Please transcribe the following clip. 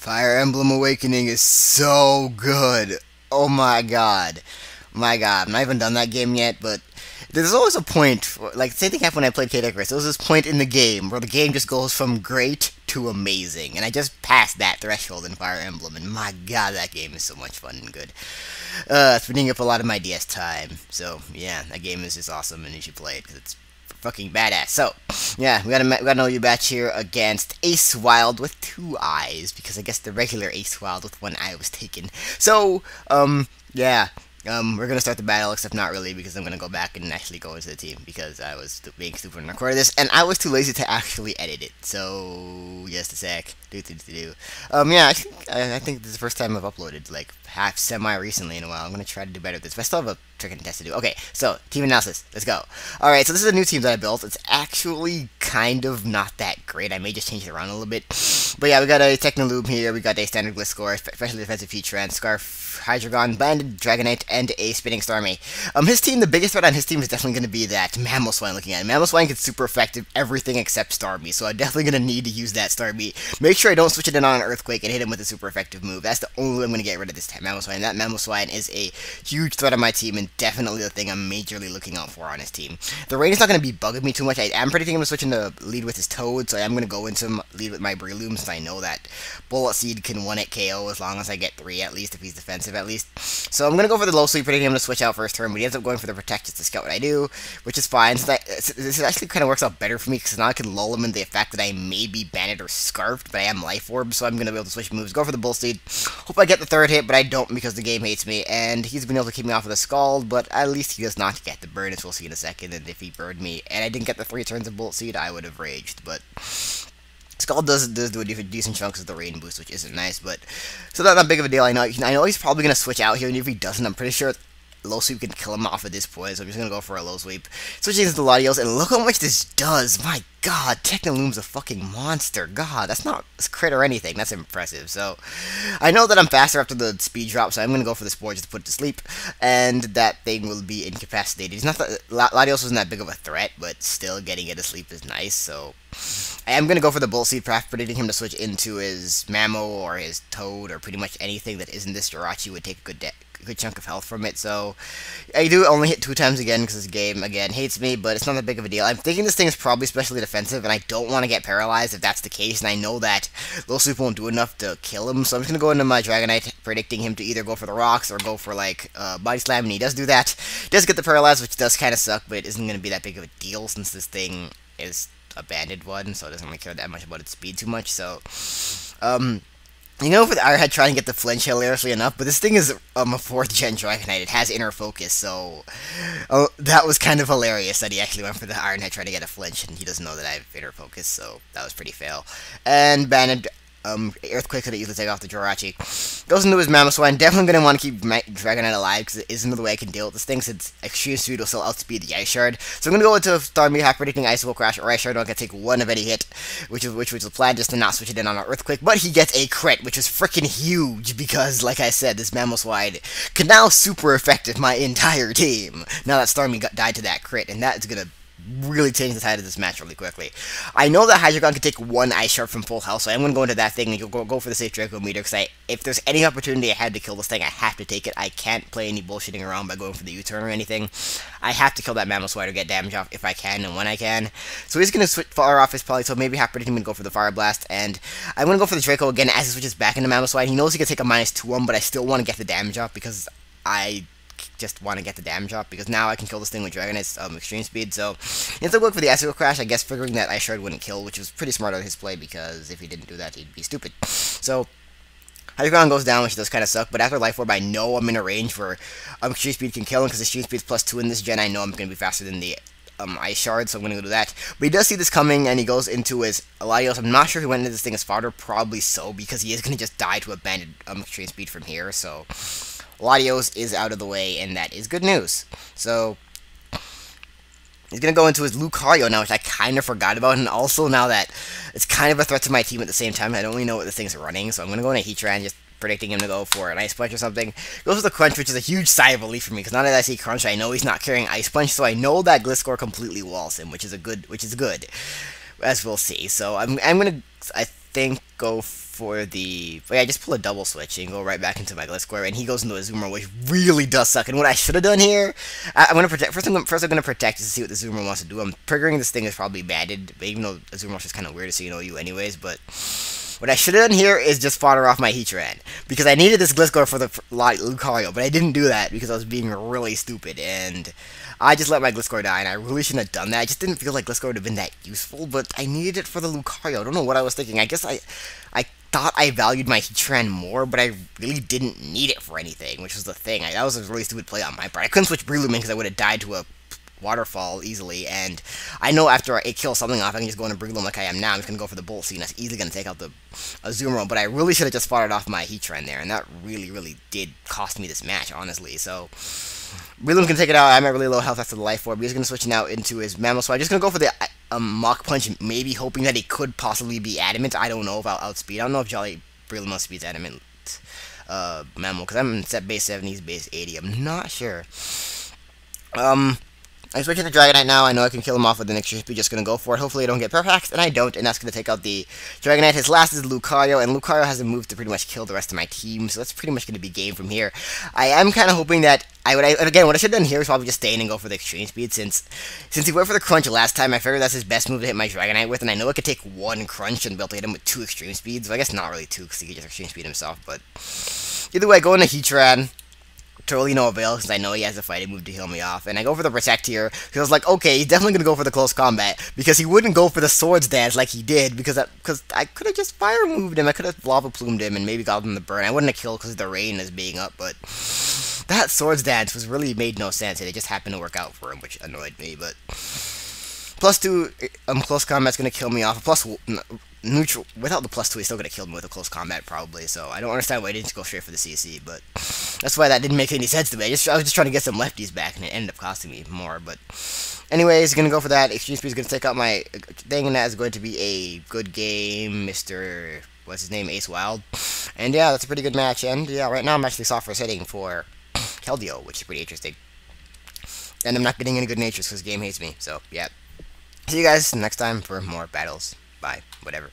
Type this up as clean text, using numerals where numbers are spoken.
Fire Emblem Awakening is so good. Oh my god. My god. I've not even done that game yet, but there's always a point, like, same thing happened when I played Kid Icarus. There was this point in the game where the game just goes from great to amazing, and I just passed that threshold in Fire Emblem, and my god, that game is so much fun and good. It's been eating up a lot of my DS time, so yeah, that game is just awesome, and you should play it, because it's fucking badass. So, yeah, we got an OU batch here against Acewiild with 2 eyes, because I guess the regular Acewiild with 1 eye was taken. So, yeah. We're gonna start the battle, except not really, because I'm gonna go back and actually go into the team, because I was being stupid and recorded this, and I was too lazy to actually edit it. So, just a sec. Yeah, I think this is the first time I've uploaded, like, semi-recently in a while. I'm gonna try to do better at this, but I still have a trick and test to do. Okay, so, team analysis. Let's go. Alright, so this is a new team that I built. It's actually kind of not that great. I may just change it around a little bit. But yeah, we got a TylerAlman here, we got a standard Gliscor, specially defensive Heatran, Scarf, Hydreigon, Banded Dragonite, and a Spinning Starmie. His team, the biggest threat on his team is definitely going to be that Mamoswine looking at it. Mamoswine gets super effective everything except Starmie, so I'm definitely going to need to use that Starmie. Make sure I don't switch it in on an Earthquake and hit him with a super effective move. That's the only way I'm going to get rid of this Mamoswine. That Mamoswine is a huge threat on my team and definitely the thing I'm majorly looking out for on his team. The rain is not going to be bugging me too much. I am predicting him to switch into lead with his Toad, so I am going to go into lead with my Breloom since I know that Bullet Seed can 1-hit KO as long as I get 3 at least, if he's defensive at least. So I'm going to go for the low sweep, predicting him to switch out first turn, but he ends up going for the protect just to scout what I do, which is fine. So this actually kind of works out better for me, because now I can lull him into the effect that I may be banded or scarfed, but I am Life Orb, so I'm going to be able to switch moves, go for the Bull Seed. Hope I get the 3rd hit, but I don't because the game hates me, and he's been able to keep me off of the Scald, but at least he does not get the burn, as we'll see in a second, and if he burned me, and I didn't get the 3 turns of Bullet Seed, I would have raged, but Scald does do a decent chunks of the rain boost, which isn't nice, but so that's not big of a deal. I know he's probably gonna switch out here, and if he doesn't, I'm pretty sure low sweep can kill him off at this point. So I'm just gonna go for a low sweep, switching into Latios, and look how much this does. My God, TylerAlman's a fucking monster. God, that's not a crit or anything. That's impressive. So I know that I'm faster after the speed drop, so I'm gonna go for the Spore just to put it to sleep, and that thing will be incapacitated. It's not that Latios wasn't that big of a threat, but still getting it to sleep is nice. So I am going to go for the Bull Seed, perhaps predicting him to switch into his Mamo or his Toad or pretty much anything that isn't this Jirachi would take a good chunk of health from it. So I do only hit 2 times again because this game, again, hates me, but it's not that big of a deal. I'm thinking this thing is probably specially defensive, and I don't want to get paralyzed if that's the case, and I know that Low Sweep won't do enough to kill him, so I'm just going to go into my Dragonite, predicting him to either go for the rocks or go for, like, Body Slam, and he does do that. He does get the paralyzed, which does kind of suck, but it isn't going to be that big of a deal since this thing is a banded one, so it doesn't really care that much about its speed too much. So, you know, for the Ironhead trying to get the flinch hilariously enough, but this thing is a 4th gen Dragonite. It has inner focus, so that was kind of hilarious that he actually went for the Ironhead trying to get a flinch, and he doesn't know that I have inner focus, so that was pretty fail. And banded Earthquake could easily take off the Jirachi. Goes into his Mamoswine. Definitely going to want to keep Dragonite alive, because it is another way I can deal with this thing, since Extreme Speed will still outspeed the Ice Shard. So I'm going to go into Starmie, half predicting Ice will crash, or Ice Shard don't get to take 1 of any hit, which was the plan, just to not switch it in on an Earthquake. But he gets a crit, which is freaking huge, because, like I said, this Mamoswine can now super effective my entire team, now that Starmie died to that crit, and that is going to really change the tide of this match really quickly. I know that Hydreigon can take 1 Ice Shard from full health, so I'm going to go into that thing and go for the safe Draco meter, because if there's any opportunity I had to kill this thing, I have to take it. I can't play any bullshitting around by going for the U-turn or anything. I have to kill that Mamoswine or get damage off if I can and when I can. So he's going to switch far off his poly, so maybe half predicting him to go for the Fire Blast, and I'm going to go for the Draco again as he switches back into Mamoswine. He knows he can take a -2 on him, but I still want to get the damage off, because I just want to get the damage off, because now I can kill this thing with Dragonite's Extreme Speed. So he ends up going for the Acewiild Crash, I guess figuring that Ice Shard wouldn't kill, which was pretty smart on his play, because if he didn't do that, he'd be stupid. So Hydreigon goes down, which does kind of suck, but after Life Orb, I know I'm in a range where Extreme Speed can kill him, because Extreme Speed's +2 in this gen. I know I'm going to be faster than the Ice Shard, so I'm going to go do that. But he does see this coming, and he goes into his Latios. I'm not sure if he went into this thing as fodder, probably so, because he is going to just die to a banded Extreme Speed from here, so Latios is out of the way, and that is good news. So he's going to go into his Lucario now, which I kind of forgot about, and also now that it's kind of a threat to my team at the same time, I don't really know what this thing's running, so I'm going to go into Heatran, just predicting him to go for an Ice Punch or something. Goes with the Crunch, which is a huge sigh of relief for me, because now that I see Crunch, I know he's not carrying Ice Punch, so I know that Gliscor completely walls him, which is good, as we'll see. So I'm going to, I think, go for the... But yeah, just pull a double switch and go right back into my Gliscor, and he goes into a Zoomer, which really does suck. And what I should have done here, I'm going to protect... First, I'm going to protect to see what the Zoomer wants to do. I'm triggering this thing is probably batted, even though a Zoomer is kind of weird to see you anyways, but... What I should have done here is just fodder off my Heatran, because I needed this Gliscor for the Lucario, but I didn't do that because I was being really stupid, and I just let my Gliscor die, and I really shouldn't have done that. I just didn't feel like Gliscor would have been that useful, but I needed it for the Lucario. I don't know what I was thinking. I guess I thought I valued my Heatran more, but I really didn't need it for anything, which was the thing. That was a really stupid play on my part. I couldn't switch Breloom because I would have died to a waterfall easily, and I know after it kills something off, I can just go into Breloom like I am now. I'm just going to go for the Bolt Seed, and that's easily going to take out the Azumarill, but I really should have just foddered off my Heatran there, and that really did cost me this match, honestly. So Breloom can take it out. I'm at really low health after the Life Orb. He's going to switch now into his Mammal, so I'm just going to go for the Mach Punch, maybe hoping that he could possibly be Adamant. I don't know if I'll outspeed. I don't know if Jolly Breloom outspeeds Adamant Mammal, because I'm set base 70, he's base 80. I'm not sure. I'm switching to Dragonite now. I know I can kill him off with the Extreme Speed. Just going to go for it. Hopefully I don't get Perhaps, and I don't, and that's going to take out the Dragonite. His last is Lucario, and Lucario has a move to pretty much kill the rest of my team, so that's pretty much going to be game from here. I am kind of hoping that again, what I should have done here is probably just stay in and go for the Extreme Speed, since he went for the Crunch last time. I figured that's his best move to hit my Dragonite with, and I know it could take one Crunch and be able to hit him with 2 Extreme Speeds. So I guess not really 2, because he could just Extreme Speed himself, but either way, go into Heatran. Totally no avail, since I know he has a fighting move to heal me off. And I go for the Protect here, because I was like, okay, he's definitely going to go for the Close Combat, because he wouldn't go for the Swords Dance like he did, because I could have just Fire Moved him, I could have Lava Plumed him, and maybe got him the burn. I wouldn't have killed because of the rain is being up, but that Swords Dance was really made no sense, and it just happened to work out for him, which annoyed me, but... +2, Close Combat's going to kill me off. Neutral, without the +2, he's still going to kill me with a Close Combat, probably, so I don't understand why I didn't go straight for the CC, but that's why that didn't make any sense to me. I was just trying to get some lefties back, and it ended up costing me more, but anyways, going to go for that. Extreme Speed is going to take out my thing, and that is going to be a good game, Mr. What's his name, Acewiild, and yeah, that's a pretty good match, and yeah, right now I'm actually soft first hitting for Keldeo, which is pretty interesting, and I'm not getting any good natures because the game hates me, so yeah. See you guys next time for more battles. Bye. Whatever.